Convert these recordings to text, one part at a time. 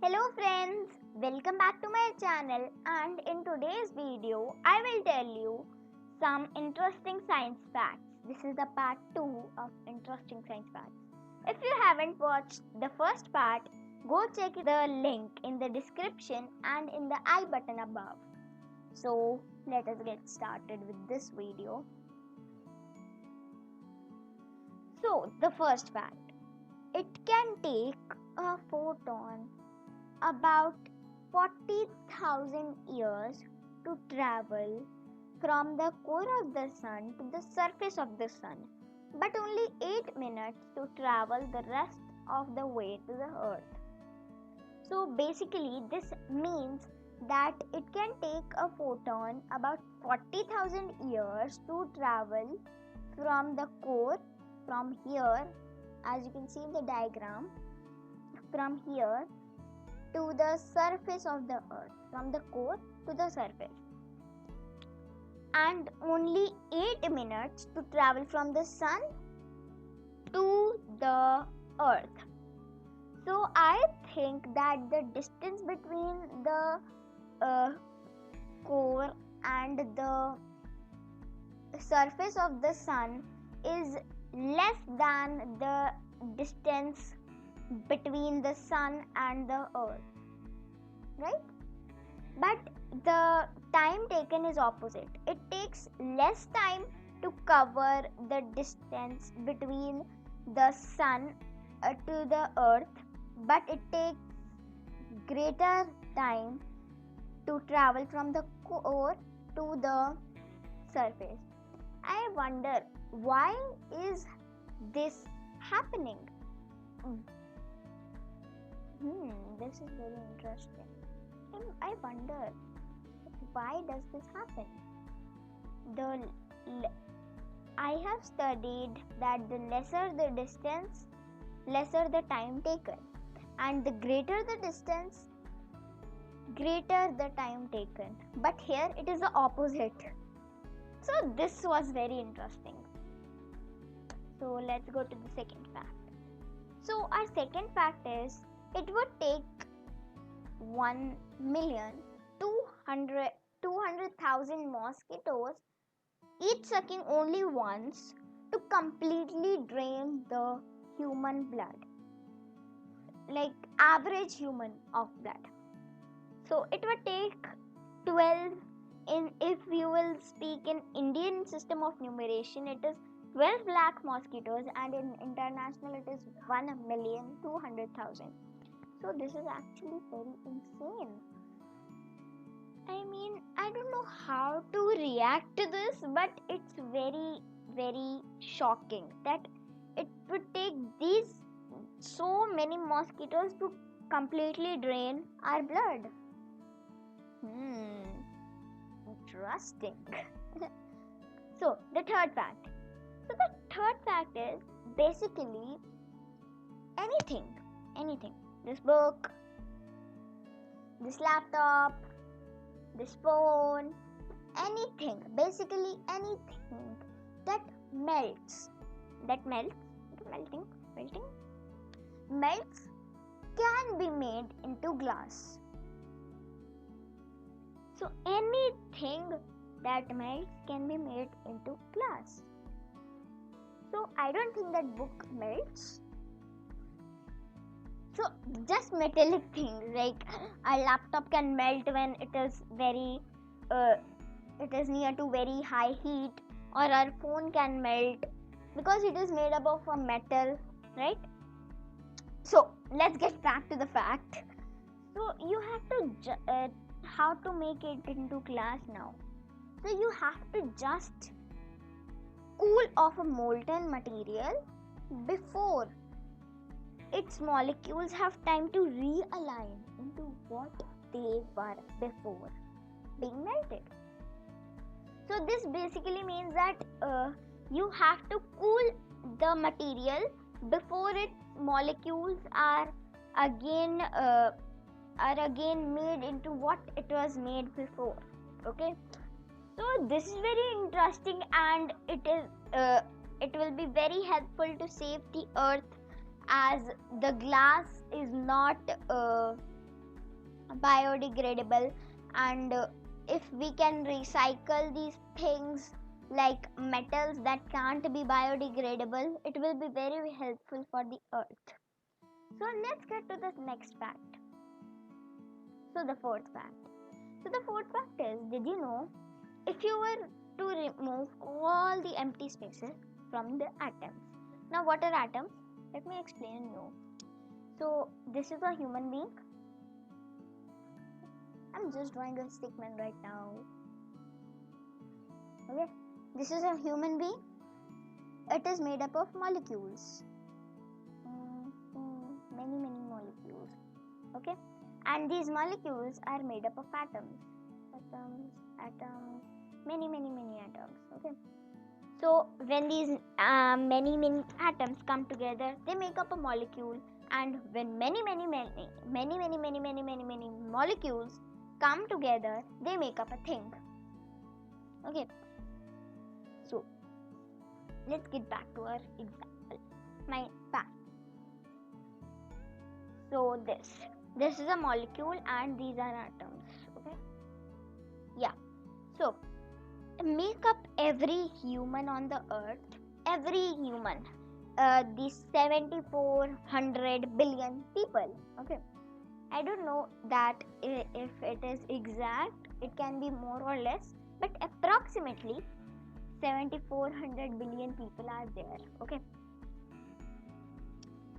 Hello friends, welcome back to my channel, and in today's video I will tell you some interesting science facts. This is the part 2 of interesting science facts. If you haven't watched the first part, go check the link in the description and in the I button above. So let us get started with this video. So the first fact, it can take a photon about 40,000 years to travel from the core of the sun to the surface of the sun, but only 8 minutes to travel the rest of the way to the earth. So basically this means that it can take a photon about 40,000 years to travel from the core, from here, as you can see in the diagram, from here to the surface of the earth, from the core to the surface, and only 8 minutes to travel from the sun to the earth. So I think that the distance between the core and the surface of the sun is less than the distance between the sun and the earth, right? But the time taken is opposite. It takes less time to cover the distance between the sun to the earth, but it takes greater time to travel from the core to the surface. I wonder, why is this happening? This is very interesting. I wonder, why does this happen? I have studied that the lesser the distance, lesser the time taken, and the greater the distance, greater the time taken. But here it is the opposite. So this was very interesting. So let's go to the second fact. So our second fact is, it would take 1,200,000 mosquitoes, each sucking only once, to completely drain the human blood, like average human of blood. So it would take 12, if you will speak in Indian system of numeration, it is 12 lakh mosquitoes, and in international it is 1,200,000. So this is actually very insane. I mean, I don't know how to react to this, but it's very, very shocking that it would take these so many mosquitoes to completely drain our blood. Interesting. So the third fact. So the third fact is basically anything. This book, this laptop, this phone, anything, basically anything that melts, can be made into glass. So anything that melts can be made into glass. So I don't think that book melts. So just metallic things, like a laptop can melt when it is near to very high heat, or our phone can melt because it is made up of a metal, right? So let's get back to the fact. So you have to how to make it into glass now. So you have to just cool off a molten material before its molecules have time to realign into what they were before being melted. So this basically means that you have to cool the material before its molecules are again made into what it was made before. Okay, so this is very interesting, and it will be very helpful to save the earth, as the glass is not biodegradable, and if we can recycle these things like metals that can't be biodegradable, it will be very helpful for the earth. So let's get to the next fact. So the fourth fact. So the fourth fact is, did you know, if you were to remove all the empty spaces from the atoms. Now what are atoms? Let me explain you. So this is a human being. I'm just drawing a stick man right now. Okay, this is a human being. It is made up of molecules. Many molecules. Okay, and these molecules are made up of atoms. Atoms, many atoms. Okay, so when these many atoms come together, they make up a molecule, and when many molecules come together, they make up a thing. Okay, so let's get back to our example. My fact. So this is a molecule and these are atoms. Okay, yeah. So make up every human on the earth, every human, these 7,400 billion people. Okay, I don't know that if it is exact, it can be more or less, but approximately 7,400 billion people are there. Okay,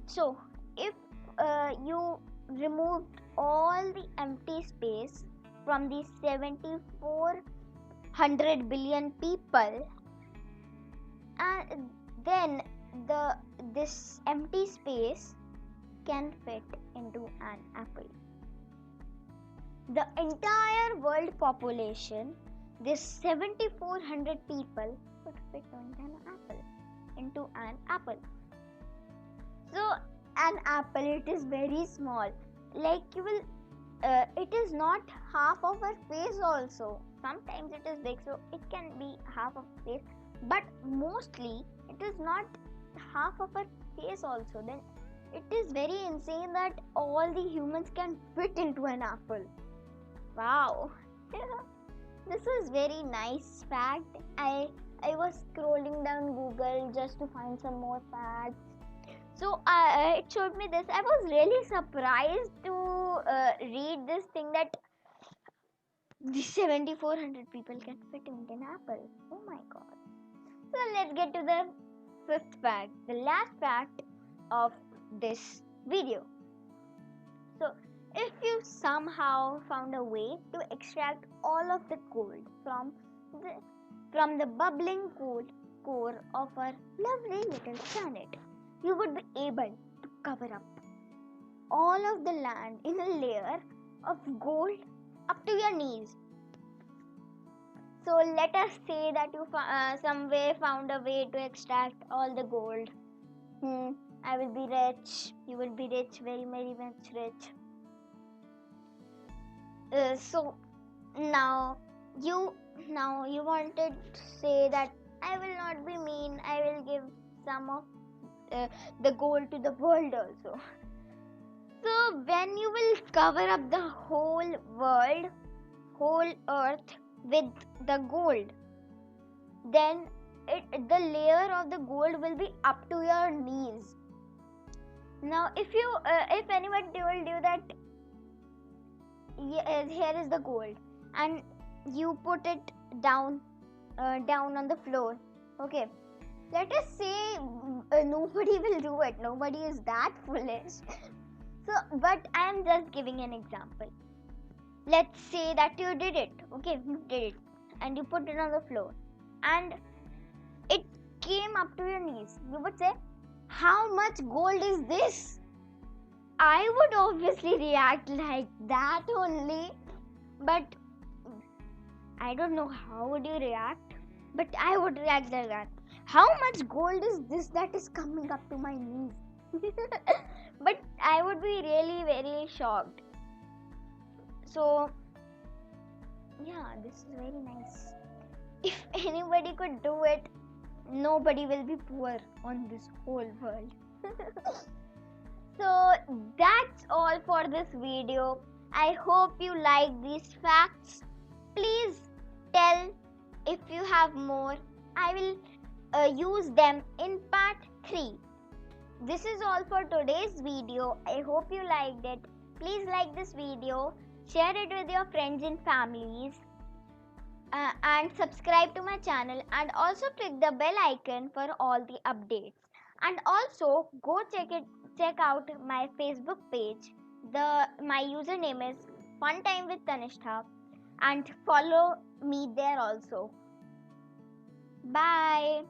so if you removed all the empty space from these 7,400 billion people, and then this empty space can fit into an apple. The entire world population, this 7,400 people, could fit into an apple. So an apple, it is very small. Like you will, it is not half of our face also. Sometimes it is big, so it can be half of face. But mostly it is not half of our face also. Then it is very insane that all the humans can fit into an apple. Wow. This is very nice fact. I was scrolling down Google just to find some more facts. So it showed me this. I was really surprised to read this thing that the 7,400 people can fit into an apple. Oh my god. So let's get to the fifth fact, the last fact of this video. So if you somehow found a way to extract all of the gold from the bubbling core of our lovely little planet, you would be able to cover up all of the land in a layer of gold up to your knees. So let us say that you some way found a way to extract all the gold. I will be rich. You will be rich, very much rich. So now you wanted to say that I will not be mean. I will give some of the gold to the world also. So when you will cover up the whole world, whole earth with the gold, then the layer of the gold will be up to your knees. Now if anyone told you that here is the gold and you put it down on the floor, okay, let us say nobody will do it. Nobody is that foolish. So, but I am just giving an example. Let's say that you did it. Okay, you did it. And you put it on the floor. And it came up to your knees. You would say, how much gold is this? I would obviously react like that only. But I don't know how would you react. But I would react like that. How much gold is this that is coming up to my knees? But I would be really very shocked. So yeah, this is very nice. If anybody could do it, nobody will be poor on this whole world. So that's all for this video. I hope you like these facts. Please tell if you have more. I will use them in part 3. This is all for today's video. I hope you liked it. Please like this video, share it with your friends and families, and subscribe to my channel, and also click the bell icon for all the updates. And also go check out my Facebook page. My username is Fun Time with Tanishtha, and follow me there also. Bye.